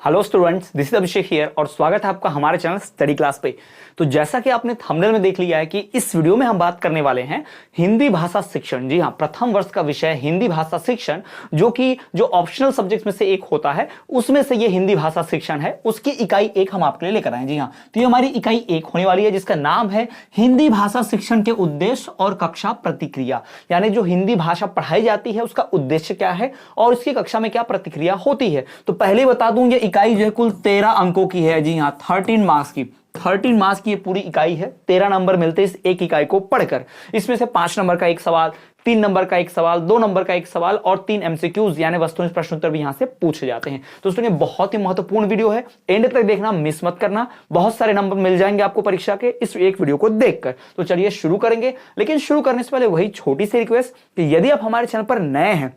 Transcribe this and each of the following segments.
Hello students, this is Abhishek here और स्वागत है आपका हमारे चैनल स्टडी क्लास पे। तो जैसा कि आपने थंबनेल में देख लिया है कि इस वीडियो में हम बात करने वाले हैं हिंदी भाषा शिक्षण। जी हाँ, प्रथम वर्ष का विषय हिंदी भाषा शिक्षण, जो ऑप्शनल सब्जेक्ट्स में से एक होता है, उसमें से ये हिंदी भाषा शिक्षण है। उसकी इकाई 1 हम आपके लिए लेकर आए। जी हाँ, तो ये हमारी इकाई 1 होने वाली है, जिसका नाम है हिंदी भाषा शिक्षण के उद्देश्य और कक्षा प्रतिक्रिया। यानी जो हिंदी भाषा पढ़ाई जाती है उसका उद्देश्य क्या है और इसकी कक्षा में क्या प्रतिक्रिया होती है। तो पहले बता दूं, ये इकाई जो है कुल 13 अंकों की है। जी हाँ, 13 मार्क्स की 13 मार्क्स की ये पूरी इकाई है। 13 नंबर मिलते हैं इस एक इकाई को पढ़कर। इसमें से 5 नंबर का एक सवाल, 3 नंबर का एक सवाल, 2 नंबर का एक सवाल और 3 एमसीक्यूज यानी वस्तुनिष्ठ प्रश्न उत्तर भी यहां से पूछे जाते हैं। दोस्तों ये बहुत ही महत्वपूर्ण वीडियो है, एंड तक देखना, मिस मत करना। बहुत सारे नंबर मिल जाएंगे आपको परीक्षा के इस एक वीडियो को देखकर। तो चलिए शुरू करेंगे, लेकिन शुरू करने से पहले वही छोटी सी रिक्वेस्ट कि यदि आप हमारे चैनल पर नए हैं,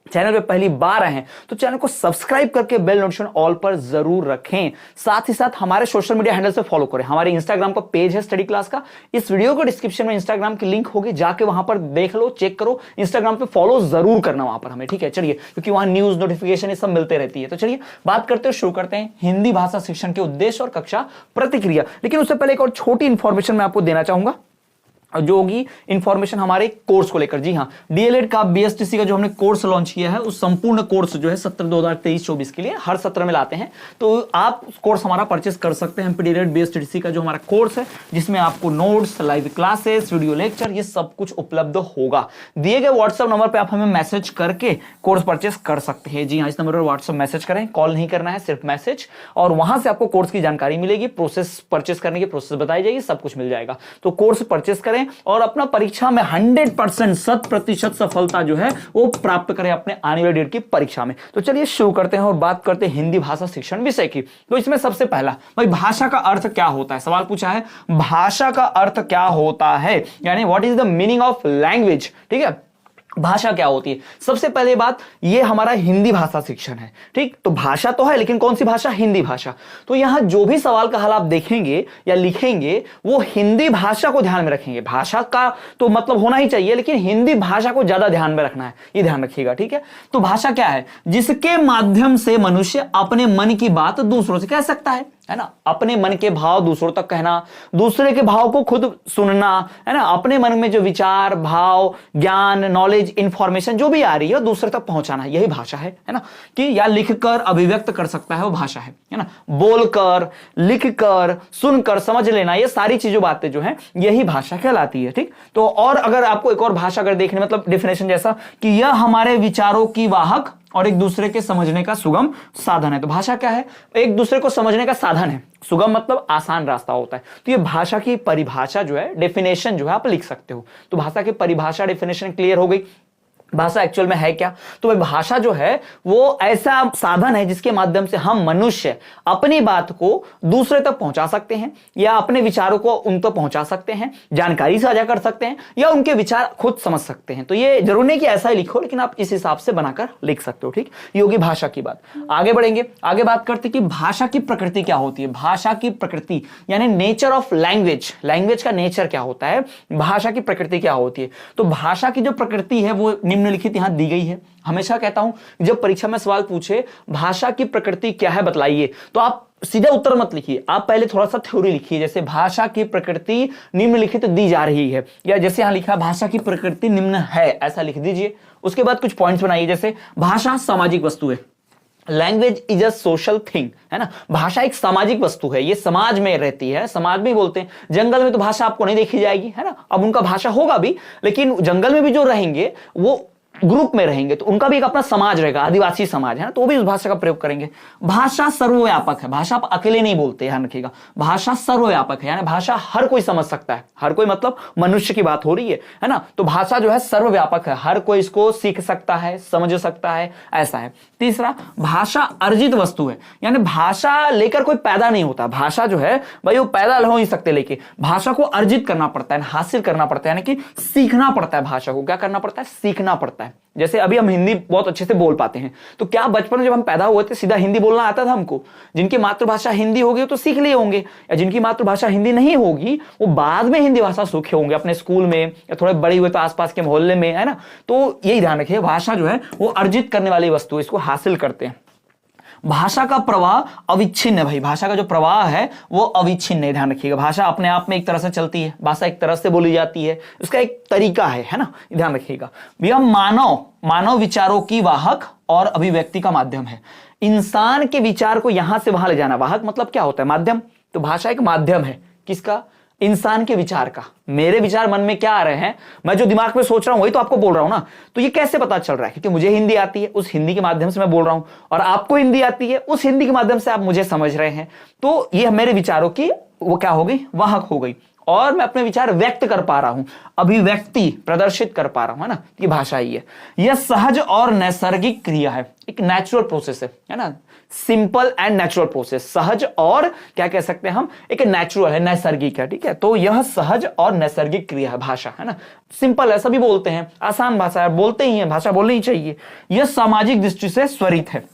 चैनल पे पहली बार आए हैं, तो चैनल को सब्सक्राइब करके बेल नोटिफिकेशन ऑल पर जरूर रखें। साथ ही साथ हमारे सोशल मीडिया हैंडल से फॉलो करें। हमारे इंस्टाग्राम का पेज है स्टडी क्लास का, इस वीडियो को डिस्क्रिप्शन में इंस्टाग्राम की लिंक होगी, जाके वहां पर देख लो, चेक करो। इंस्टाग्राम पे फॉलो जरूर करना वहां पर हमें, ठीक है। चलिए, क्योंकि वहां न्यूज नोटिफिकेशन ये सब मिलते रहती है। तो चलिए बात करते हैं, शुरू करते हैं हिंदी भाषा शिक्षण के उद्देश्य और कक्षा प्रतिक्रिया। लेकिन उससे पहले एक और छोटी इंफॉर्मेशन मैं आपको देना चाहूंगा, जो होगी इंफॉर्मेशन हमारे कोर्स को लेकर। जी हाँ, डीएलएड का बीएसटीसी का जो हमने कोर्स लॉन्च किया है, उस संपूर्ण कोर्स जो है सत्र 2023-24 के लिए हर सत्र में लाते हैं। तो आप कोर्स हमारा परचेस कर सकते हैं। डीएलएड बीएसटीसी का जो हमारा कोर्स है, जिसमें आपको notes, live classes, video lecture, ये सब कुछ उपलब्ध होगा। दिए गए व्हाट्सएप नंबर पर आप हमें मैसेज करके कोर्स परचेस कर सकते हैं। जी हाँ, इस नंबर पर व्हाट्सएप मैसेज करें, कॉल नहीं करना है, सिर्फ मैसेज, और वहां से आपको कोर्स की जानकारी मिलेगी, प्रोसेस, परचेस करने की प्रोसेस बताई जाएगी, सब कुछ मिल जाएगा। तो कोर्स परचेस करें और अपना परीक्षा में 100% 100% सफलता जो है वो प्राप्त करें अपने आने वाले डेट की परीक्षा में। तो चलिए शुरू करते हैं और बात करते हैं हिंदी भाषा शिक्षण विषय की। तो इसमें सबसे पहला, भाई भाषा का अर्थ क्या होता है, सवाल पूछा है भाषा का अर्थ क्या होता है, यानी what is the meaning of language. ठीक है, भाषा क्या होती है। सबसे पहले बात, ये हमारा हिंदी भाषा शिक्षण है। ठीक, तो भाषा तो है, लेकिन कौन सी भाषा, हिंदी भाषा। तो यहां जो भी सवाल का हल आप देखेंगे या लिखेंगे, वो हिंदी भाषा को ध्यान में रखेंगे। भाषा का तो मतलब होना ही चाहिए, लेकिन हिंदी भाषा को ज्यादा ध्यान में रखना है, ये ध्यान रखिएगा। ठीक है, तो भाषा क्या है, जिसके माध्यम से मनुष्य अपने मन की बात दूसरों से कह सकता है ना। अपने मन के भाव दूसरों तक कहना, दूसरे के भाव को खुद सुनना, है ना। अपने मन में जो विचार, भाव, ज्ञान, नॉलेज, इंफॉर्मेशन जो भी आ रही है दूसरे तक पहुंचाना, यही भाषा है ना। कि या लिखकर अभिव्यक्त कर सकता है, वो भाषा है ना। बोलकर, लिखकर, सुनकर, समझ लेना, ये सारी चीजों, बातें जो है, यही भाषा कहलाती है। ठीक, तो और अगर आपको एक और भाषा अगर देखने, मतलब डिफिनेशन जैसा कि यह हमारे विचारों की वाहक और एक दूसरे के समझने का सुगम साधन है। तो भाषा क्या है, एक दूसरे को समझने का साधन है। सुगम मतलब आसान रास्ता होता है। तो ये भाषा की परिभाषा जो है, डेफिनेशन जो है, आप लिख सकते हो। तो भाषा की परिभाषा, डेफिनेशन क्लियर हो गई। भाषा एक्चुअल में है क्या, तो भाषा जो है वो ऐसा साधन है जिसके माध्यम से हम मनुष्य अपनी बात को दूसरे तक पहुंचा सकते हैं, या अपने विचारों को उन तक पहुंचा सकते हैं, जानकारी साझा कर सकते हैं, या उनके विचार खुद समझ सकते हैं। तो ये जरूरी नहीं कि ऐसा ही लिखो, लेकिन आप इस हिसाब से बनाकर लिख सकते हो। ठीक, ये होगी भाषा की बात। आगे बढ़ेंगे, आगे बात करते कि भाषा की प्रकृति क्या होती है। भाषा की प्रकृति यानी नेचर ऑफ लैंग्वेज, लैंग्वेज का नेचर क्या होता है, भाषा की प्रकृति क्या होती है। तो भाषा की जो प्रकृति है वो निम्नलिखित यहां दी गई है। हमेशा कहता हूं, जब परीक्षा में सवाल पूछे भाषा की प्रकृति क्या है बताइए, तो आप सीधा उत्तर मत लिखिए, आप पहले थोड़ा सा थ्योरी लिखिए। जैसे भाषा की प्रकृति निम्नलिखित दी जा रही है, या जैसे यहां लिखा भाषा की प्रकृति निम्न है, ऐसा लिख दीजिए। उसके बाद कुछ पॉइंट्स बनाइए, जैसे भाषा सामाजिक वस्तु है, language is a social thing, है ना। भाषा एक सामाजिक वस्तु है, ये समाज में रहती है, समाज में बोलते हैं। जंगल में तो भाषा आपको नहीं देखी जाएगी, है ना। अब उनका भाषा होगा भी, लेकिन जंगल में भी जो रहेंगे वो ग्रुप में रहेंगे, तो उनका भी एक अपना समाज रहेगा, आदिवासी समाज है ना, तो वो भी उस भाषा का प्रयोग करेंगे। भाषा सर्वव्यापक है, भाषा आप अकेले नहीं बोलते, ध्यान रखिएगा। भाषा सर्वव्यापक है, यानी भाषा हर कोई समझ सकता है। हर कोई मतलब मनुष्य की बात हो रही है ना। तो भाषा जो है सर्वव्यापक है, हर कोई इसको सीख सकता है, समझ सकता है, ऐसा है। तीसरा, भाषा अर्जित वस्तु है, यानी भाषा लेकर कोई पैदा नहीं होता। भाषा जो है भाई वो पैदा हो नहीं सकते, लेके भाषा को अर्जित करना पड़ता है, हासिल करना पड़ता है, यानी कि सीखना पड़ता है। भाषा को क्या करना पड़ता है, सीखना पड़ता है। जैसे अभी हम हिंदी बहुत अच्छे से बोल पाते हैं, तो क्या बचपन में जब हम पैदा हुए थे सीधा हिंदी बोलना आता था हमको? जिनकी मातृभाषा हिंदी होगी तो सीख लिए होंगे, या जिनकी मातृभाषा हिंदी नहीं होगी वो बाद में हिंदी भाषा सीखे होंगे अपने स्कूल में, या थोड़े बड़े हुए तो आसपास के मोहल्ले में, है ना। तो यही ध्यान रखिए, भाषा जो है वो अर्जित करने वाली वस्तु है, इसको हासिल करते हैं। भाषा का प्रवाह अविच्छिन्न है भाई, भाषा का जो प्रवाह है वो अविच्छिन्न है, ध्यान रखिएगा। भाषा अपने आप में एक तरह से चलती है, भाषा एक तरह से बोली जाती है, उसका एक तरीका है ना, ध्यान रखिएगा। यह मानव विचारों की वाहक और अभिव्यक्ति का माध्यम है। इंसान के विचार को यहां से वहां ले जाना, वाहक मतलब क्या होता है, माध्यम। तो भाषा एक माध्यम है, किसका, इंसान के विचार का। मेरे विचार मन में क्या आ रहे हैं, मैं जो दिमाग में सोच रहा हूं वही तो आपको बोल रहा हूं ना। तो ये कैसे पता चल रहा है, क्योंकि मुझे हिंदी आती है, उस हिंदी के माध्यम से मैं बोल रहा हूं, और आपको हिंदी आती है, उस हिंदी के माध्यम से आप मुझे समझ रहे हैं। तो ये मेरे विचारों की वो क्या हो गई, वाहक हो गई, और मैं अपने विचार व्यक्त कर पा रहा हूं, अभिव्यक्ति प्रदर्शित कर पा रहा हूं, है ना। ये भाषा ही है। यह सहज और नैसर्गिक क्रिया है, एक नेचुरल प्रोसेस है ना, सिंपल एंड नेचुरल प्रोसेस। सहज और क्या कह सकते हैं हम, एक नेचुरल है, नैसर्गिक है, ठीक है। तो यह सहज और नैसर्गिक क्रिया है भाषा, है ना। सिंपल है, सभी बोलते हैं, आसान भाषा है, बोलते ही है, भाषा बोलनी ही चाहिए। यह सामाजिक दृष्टि से स्वरित है,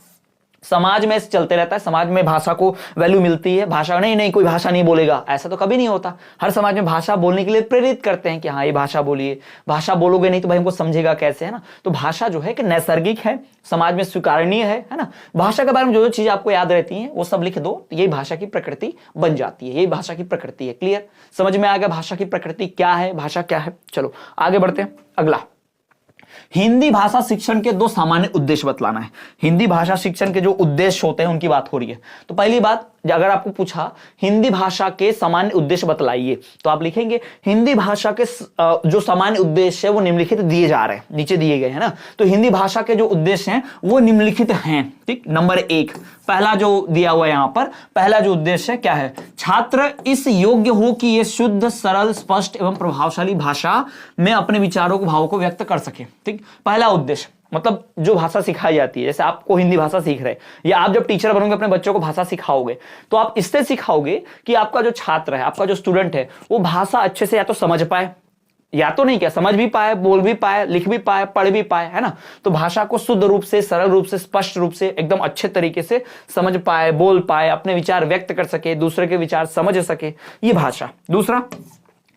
समाज में चलते रहता है, समाज में भाषा को वैल्यू मिलती है। भाषा नहीं कोई भाषा नहीं बोलेगा, ऐसा तो कभी नहीं होता। हर समाज में भाषा बोलने के लिए प्रेरित करते हैं कि हाँ ये भाषा बोलिए, भाषा बोलोगे नहीं तो भाई हमको समझेगा कैसे, है ना। तो भाषा जो है कि नैसर्गिक है, समाज में स्वीकारणीय है ना। भाषा के बारे में जो जो चीज आपको याद रहती है वो सब लिख दो, तो यही भाषा की प्रकृति बन जाती है, यही भाषा की प्रकृति है। क्लियर, समझ में आ गया भाषा की प्रकृति क्या है, भाषा क्या है। चलो आगे बढ़ते हैं। अगला, हिंदी भाषा शिक्षण के दो सामान्य उद्देश्य बतलाना है। हिंदी भाषा शिक्षण के जो उद्देश्य होते हैं उनकी बात हो रही है। तो पहली बात, अगर आपको पूछा हिंदी भाषा के सामान्य उद्देश्य बतलाइए, तो आप लिखेंगे हिंदी भाषा के जो सामान्य उद्देश्य है वो निम्नलिखित दिए जा रहे हैं, नीचे दिए गए हैं ना। तो हिंदी भाषा के जो उद्देश्य हैं वो निम्नलिखित हैं, ठीक। नंबर 1, पहला जो दिया हुआ है यहां पर, पहला जो उद्देश्य है क्या है, छात्र इस योग्य हो कि ये शुद्ध, सरल, स्पष्ट एवं प्रभावशाली भाषा में अपने विचारों को, भावों को व्यक्त कर सके, ठीक। पहला उद्देश्य, मतलब जो भाषा सिखाई जाती है, जैसे आपको हिंदी भाषा सीख रहे हैं, या आप जब टीचर बनोगे अपने बच्चों को भाषा सिखाओगे, तो आप इससे सिखाओगे कि आपका जो छात्र है, आपका जो स्टूडेंट है, वो भाषा अच्छे से या तो समझ पाए, या तो नहीं क्या, समझ भी पाए, बोल भी पाए, लिख भी पाए, पढ़ भी पाए, है ना। तो भाषा को शुद्ध रूप से, सरल रूप से, स्पष्ट रूप से, एकदम अच्छे तरीके से समझ पाए, बोल पाए, अपने विचार व्यक्त कर सके, दूसरे के विचार समझ सके, ये भाषा। दूसरा,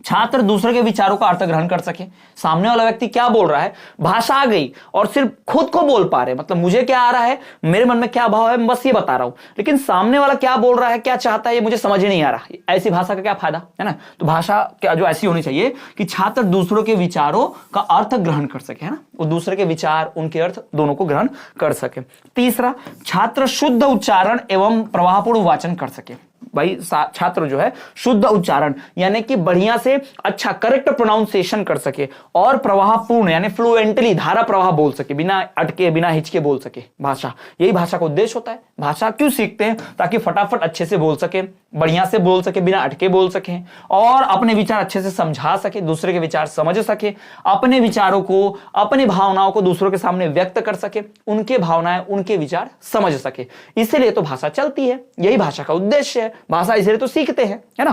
छात्र दूसरे के विचारों का अर्थ ग्रहण कर सके। सामने वाला व्यक्ति क्या बोल रहा है, भाषा आ गई और सिर्फ खुद को बोल पा रहे, मतलब मुझे क्या आ रहा है, मेरे मन में क्या भाव है, मैं बस ये बता रहा हूं, लेकिन सामने वाला क्या बोल रहा है, क्या चाहता है, ये मुझे समझ ही नहीं आ रहा। ऐसी भाषा का क्या फायदा, है ना। तो भाषा क्या जो ऐसी होनी चाहिए कि छात्र दूसरों के विचारों का अर्थ ग्रहण कर सके, है ना, वो दूसरे के विचार, उनके अर्थ दोनों को ग्रहण कर सके। तीसरा, छात्र शुद्ध उच्चारण एवं प्रवाहपूर्ण वाचन कर सके। भाई छात्र जो है शुद्ध उच्चारण यानी कि बढ़िया से अच्छा करेक्ट प्रोनाउंसिएशन कर सके, और प्रवाहपूर्ण यानी फ्लुएंटली, धारा प्रवाह बोल सके, बिना अटके, बिना हिचके बोल सके भाषा। यही भाषा का उद्देश्य होता है। भाषा क्यों सीखते हैं, ताकि फटाफट अच्छे से बोल सके, बढ़िया से बोल सके, बिना अटके बोल सके, और अपने विचार अच्छे से समझा सके, दूसरे के विचार समझ सके, अपने विचारों को, अपनी भावनाओं को दूसरों के सामने व्यक्त कर सके, उनके भावनाएं, उनके विचार समझ सके। इसीलिए तो भाषा चलती है, यही भाषा का उद्देश्य है। भाषा इसलिए तो सीखते हैं, है ना।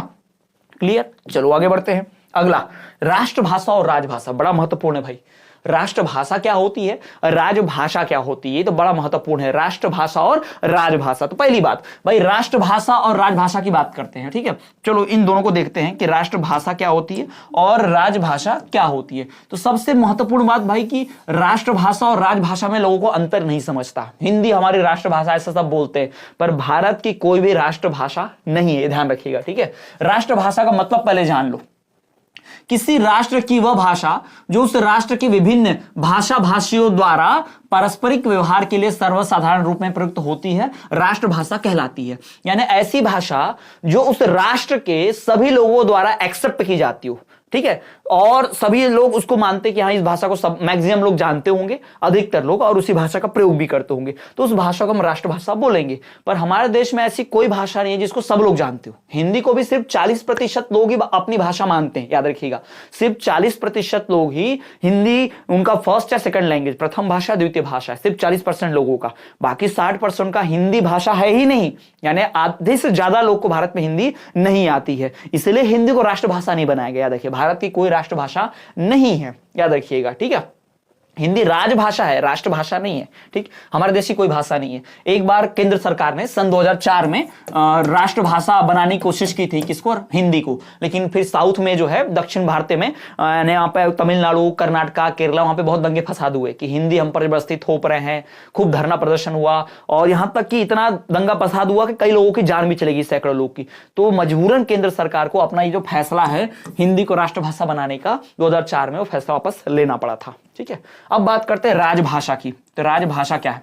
क्लियर, चलो आगे बढ़ते हैं। अगला, राष्ट्रभाषा और राजभाषा, बड़ा महत्वपूर्ण है भाई। राष्ट्रभाषा क्या होती है, राजभाषा क्या होती है, ये तो बड़ा महत्वपूर्ण है। राष्ट्रभाषा और राजभाषा, तो पहली बात भाई राष्ट्रभाषा और राजभाषा की बात करते हैं, ठीक है। चलो इन दोनों को देखते हैं कि राष्ट्रभाषा क्या होती है और राजभाषा क्या होती है। तो सबसे महत्वपूर्ण बात भाई कि राष्ट्रभाषा और राजभाषा में लोगों को अंतर नहीं समझता। हिंदी हमारी राष्ट्रभाषा ऐसा सब बोलते हैं, पर भारत की कोई भी राष्ट्रभाषा नहीं है, ध्यान रखिएगा, ठीक है। राष्ट्रभाषा का मतलब पहले जान लो। किसी राष्ट्र की वह भाषा जो उस राष्ट्र के विभिन्न भाषा भाषियों द्वारा पारस्परिक व्यवहार के लिए सर्वसाधारण रूप में प्रयुक्त होती है, राष्ट्रभाषा कहलाती है। यानी ऐसी भाषा जो उस राष्ट्र के सभी लोगों द्वारा एक्सेप्ट की जाती हो, ठीक है, और सभी लोग उसको मानते कि हाँ इस भाषा को सब मैक्सिमम लोग जानते होंगे, अधिकतर लोग, और उसी भाषा का प्रयोग भी करते होंगे, तो उस भाषा को हम राष्ट्रभाषा बोलेंगे। पर हमारे देश में ऐसी कोई भाषा नहीं है जिसको सब लोग जानते हो। हिंदी को भी सिर्फ 40% लोग ही अपनी भाषा मानते हैं, याद रखिएगा। सिर्फ 40% लोग ही हिंदी उनका फर्स्ट या सेकंड लैंग्वेज, प्रथम भाषा, द्वितीय भाषा है, सिर्फ 40% लोगों का। बाकी 60% का हिंदी भाषा है ही नहीं, यानी आधे से ज्यादा लोग को भारत में हिंदी नहीं आती है। इसलिए हिंदी को राष्ट्रभाषा नहीं बनाया गया। याद रखिए, भारत की कोई राष्ट्रभाषा नहीं है, याद रखिएगा, ठीक है। हिंदी राजभाषा है, राष्ट्रभाषा नहीं है। ठीक, हमारे देश की कोई भाषा नहीं है। एक बार केंद्र सरकार ने सन 2004 में राष्ट्रभाषा बनाने की कोशिश की थी, किसको? हिंदी को। लेकिन फिर साउथ में जो है, दक्षिण भारत में यहाँ पे तमिलनाडु, कर्नाटका, केरला, वहां पे बहुत दंगे फसाद हुए कि हिंदी हम पर जबरदस्ती थोप रहे हैं। खूब धरना प्रदर्शन हुआ और यहां तक कि इतना दंगा फसाद हुआ कि कई लोगों की जान भी चलेगी, सैकड़ों लोग की। तो मजबूरन केंद्र सरकार को अपना ये जो फैसला है हिंदी को राष्ट्रभाषा बनाने का, 2004 में वो फैसला वापस लेना पड़ा था। ठीक है, अब बात करते हैं राजभाषा की। तो राजभाषा क्या है?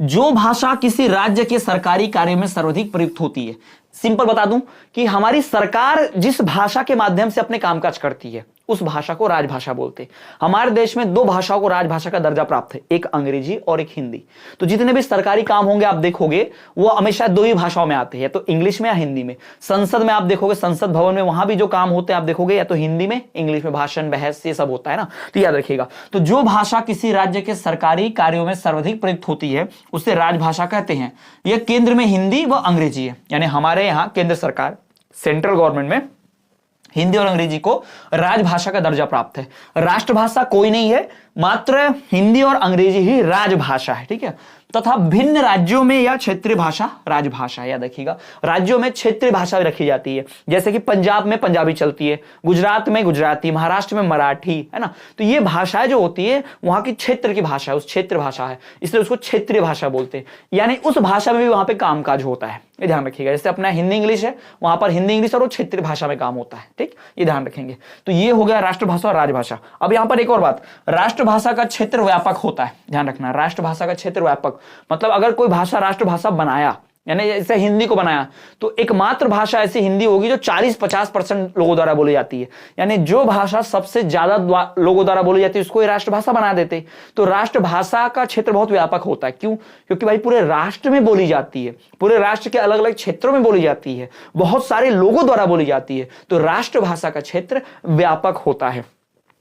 जो भाषा किसी राज्य के सरकारी कार्य में सर्वाधिक प्रयुक्त होती है। सिंपल बता दूं कि हमारी सरकार जिस भाषा के माध्यम से अपने कामकाज करती है उस भाषा को राजभाषा बोलते हैं। हमारे देश में दो भाषाओं को राजभाषा का दर्जा प्राप्त है, एक अंग्रेजी और एक हिंदी। तो जितने भी सरकारी काम होंगे आप देखोगे वो हमेशा दो ही भाषाओं में आते हैं, तो इंग्लिश में या हिंदी में। संसद में आप देखोगे, संसद भवन में वहां भी जो काम होते हैं आप देखोगे या तो हिंदी में, इंग्लिश में भाषण, बहस, ये सब होता है ना। तो याद रखिएगा, तो जो भाषा किसी राज्य के सरकारी कार्यों में सर्वाधिक प्रयुक्त होती है उसे राजभाषा कहते हैं। यह केंद्र में हिंदी व अंग्रेजी है, यानी हमारे यहाँ केंद्र सरकार, सेंट्रल गवर्नमेंट में हिंदी और अंग्रेजी को राजभाषा का दर्जा प्राप्त है। राष्ट्रभाषा कोई नहीं है, मात्र हिंदी और अंग्रेजी ही राजभाषा है। ठीक है, तथा भिन्न राज्यों में या क्षेत्रीय भाषा राजभाषा है। याद रखिएगा, राज्यों में क्षेत्रीय भाषा भी रखी जाती है, जैसे कि पंजाब में पंजाबी चलती है, गुजरात में गुजराती, महाराष्ट्र में मराठी, है ना। तो ये भाषाएं जो होती है वहां की क्षेत्र की भाषा है, उस क्षेत्र भाषा है, इसलिए उसको क्षेत्रीय भाषा बोलते हैं। यानी उस भाषा में भी वहां पे कामकाज होता है, ये ध्यान रखिएगा। जैसे अपना हिंदी इंग्लिश है, वहां पर हिंदी इंग्लिश और वो क्षेत्रीय भाषा में काम होता है। ठीक, ये ध्यान रखेंगे। तो ये हो गया राष्ट्रभाषा और राजभाषा। अब यहां पर एक और बात, राष्ट्रभाषा का क्षेत्र व्यापक होता है, ध्यान रखना। राष्ट्रभाषा का क्षेत्र व्यापक मतलब अगर कोई भाषा राष्ट्रभाषा बनाया, यानी जैसे हिंदी को बनाया, तो एकमात्र भाषा ऐसी हिंदी होगी जो 40-50% लोगों द्वारा बोली जाती है। यानी जो भाषा सबसे ज्यादा लोगों द्वारा बोली जाती है उसको ही राष्ट्रभाषा बना देते। तो राष्ट्रभाषा का क्षेत्र बहुत व्यापक होता है। क्यों? क्योंकि भाई पूरे राष्ट्र में बोली जाती है, पूरे राष्ट्र के अलग अलग क्षेत्रों में बोली जाती है, बहुत सारे लोगों द्वारा बोली जाती है। तो राष्ट्रभाषा का क्षेत्र व्यापक होता है।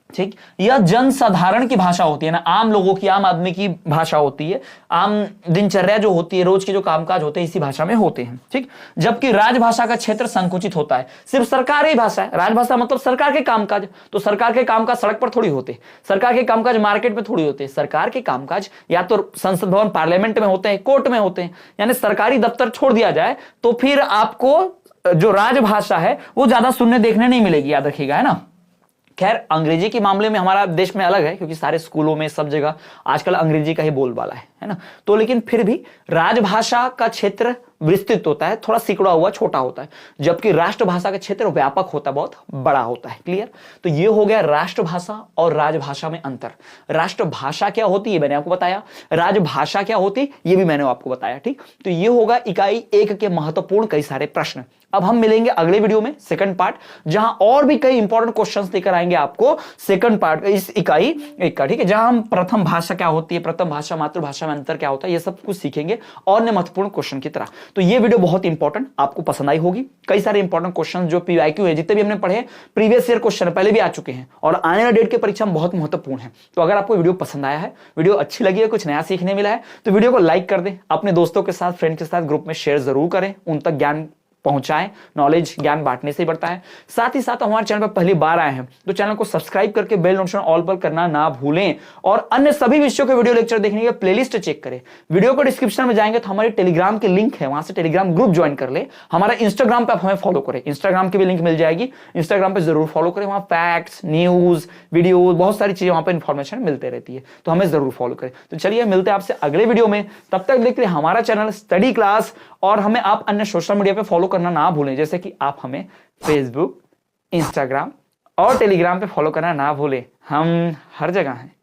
ठीक, यह जनसाधारण की भाषा होती है ना, आम लोगों की, आम आदमी की भाषा होती है। आम दिनचर्या जो होती है, रोज के जो कामकाज होते हैं इसी भाषा में होते हैं। ठीक, जबकि राजभाषा का क्षेत्र संकुचित होता है, सिर्फ सरकारी भाषा है। राजभाषा मतलब सरकार के कामकाज, तो सरकार के कामकाज सड़क पर थोड़ी होते, सरकार के कामकाज मार्केट में थोड़ी होते। सरकार के कामकाज या तो संसद भवन, पार्लियामेंट में होते हैं, कोर्ट में होते हैं। यानी सरकारी दफ्तर छोड़ दिया जाए तो फिर आपको जो राजभाषा है वो ज्यादा सुनने देखने नहीं मिलेगी, याद रखिएगा, है ना। खैर, अंग्रेजी के मामले में हमारा देश में अलग है, क्योंकि सारे स्कूलों में सब जगह आजकल अंग्रेजी का ही बोलबाला है ना। तो लेकिन फिर भी राजभाषा का क्षेत्र विस्तृत होता है, थोड़ा सिकुड़ा हुआ, छोटा होता है, जबकि राष्ट्रभाषा का क्षेत्र व्यापक होता है, बहुत बड़ा होता है। क्लियर? तो ये हो गया राष्ट्रभाषा और राजभाषा में अंतर। राष्ट्रभाषा क्या होती है मैंने आपको बताया, राजभाषा क्या होती है ये भी मैंने आपको बताया। ठीक, तो ये होगा इकाई 1 के महत्वपूर्ण कई सारे प्रश्न। अब हम मिलेंगे अगले वीडियो में, सेकंड पार्ट, जहां और भी कई इंपॉर्टेंट क्वेश्चंस लेकर आएंगे आपको सेकंड पार्ट इस इकाई 1 का। ठीक है, जहां हम प्रथम भाषा क्या होती है, प्रथम भाषा मातृभाषा में अंतर क्या होता है, ये सब कुछ सीखेंगे और अन्य महत्वपूर्ण क्वेश्चन की तरह। तो ये वीडियो बहुत इंपॉर्टेंट, आपको पसंद आई होगी। कई सारे इंपॉर्टेंट क्वेश्चन जो पीवाईक्यू है, जितने भी हमने पढ़े, प्रीवियस ईयर क्वेश्चन पहले भी आ चुके हैं और आने वाले डेट की परीक्षा में बहुत महत्वपूर्ण है। तो अगर आपको वीडियो पसंद आया है, वीडियो अच्छी लगी है, कुछ नया सीखने मिला है, तो वीडियो को लाइक कर दें, अपने दोस्तों के साथ, फ्रेंड के साथ ग्रुप में शेयर जरूर करें, उन तक ज्ञान पहुंचाएं। नॉलेज ज्ञान बांटने से ही बढ़ता है। साथ ही साथ हमारे चैनल पर पहली बार आए हैं तो चैनल को सब्सक्राइब करके बेल नोटिफिकेशन ऑल पर करना ना भूलें और अन्य सभी विषयों के वीडियो लेक्चर देखने के प्लेलिस्ट चेक करें। वीडियो को डिस्क्रिप्शन में जाएंगे तो हमारे टेलीग्राम के लिंक है, वहां से टेलीग्राम ग्रुप ज्वाइन कर ले। हमारा इंस्टाग्राम पे आप हमें फॉलो करें, इंस्टाग्राम की भी लिंक मिल जाएगी, इंस्टाग्राम पे जरूर फॉलो करें। वहां फैक्ट्स, न्यूज, वीडियो, बहुत सारी चीजें वहां पर इंफॉर्मेशन मिलते रहती है, तो हमें जरूर फॉलो करें। तो चलिए मिलते हैं आपसे अगले वीडियो में, तब तक देखते रहिए हमारा चैनल स्टडी क्लास और हमें आप अन्य सोशल मीडिया पे फॉलो करना ना भूलें, जैसे कि आप हमें फेसबुक, इंस्टाग्राम और टेलीग्राम पे फॉलो करना ना भूलें। हम हर जगह हैं।